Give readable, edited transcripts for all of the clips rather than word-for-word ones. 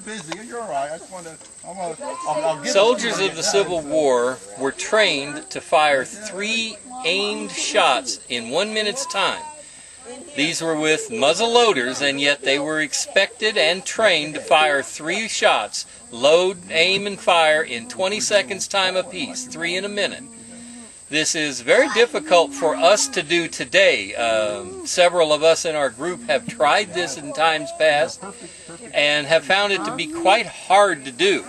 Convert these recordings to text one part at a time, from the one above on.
Busy, you're all right. I just want to. I'll get Soldiers of the Civil War were trained to fire 3 aimed shots in 1 minute's time. These were with muzzle loaders, and yet they were expected and trained to fire 3 shots, load, aim, and fire in 20 seconds time apiece, 3 in a minute. This is very difficult for us to do today. Several of us in our group have tried this in times past and have found it to be quite hard to do.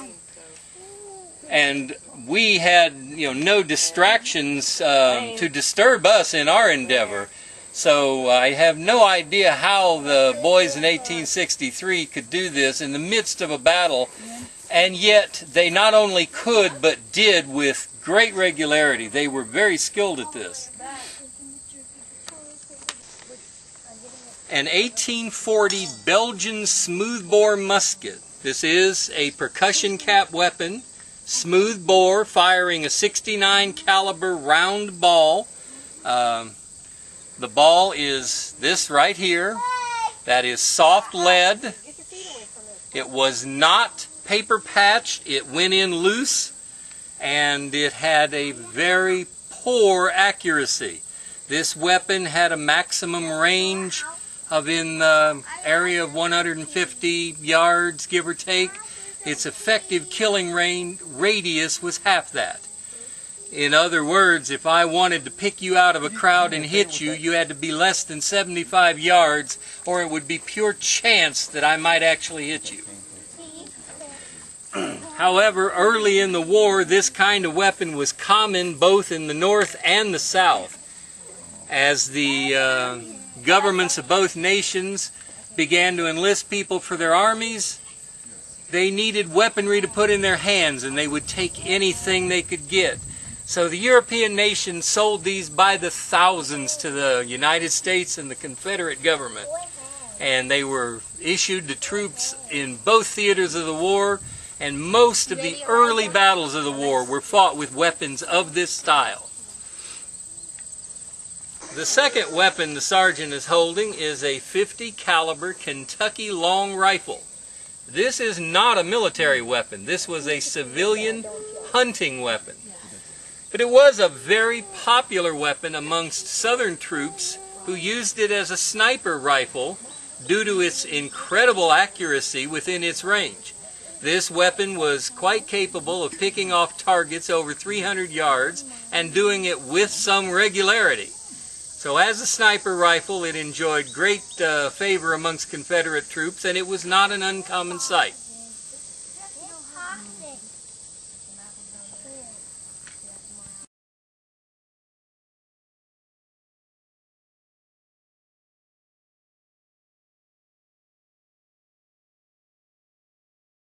And we had, no distractions to disturb us in our endeavor. So I have no idea how the boys in 1863 could do this in the midst of a battle, and yet they not only could but did with great regularity. They were very skilled at this. An 1840 Belgian smoothbore musket. This is a percussion cap weapon, smoothbore, firing a .69 caliber round ball. The ball is this right here. That is soft lead. It was not paper patched. It went in loose, and it had a very poor accuracy. This weapon had a maximum range of in the area of 150 yards, give or take. Its effective killing radius was half that. In other words, if I wanted to pick you out of a crowd and hit you, you had to be less than 75 yards, or it would be pure chance that I might actually hit you. However, early in the war, this kind of weapon was common both in the North and the South. As the governments of both nations began to enlist people for their armies, they needed weaponry to put in their hands, and they would take anything they could get. So the European nations sold these by the thousands to the United States and the Confederate government. And they were issued to troops in both theaters of the war, and most of the early battles of the war were fought with weapons of this style. The second weapon the sergeant is holding is a .50 caliber Kentucky long rifle. This is not a military weapon. This was a civilian hunting weapon. But it was a very popular weapon amongst Southern troops who used it as a sniper rifle due to its incredible accuracy within its range. This weapon was quite capable of picking off targets over 300 yards and doing it with some regularity. So as a sniper rifle, it enjoyed great favor amongst Confederate troops, and it was not an uncommon sight.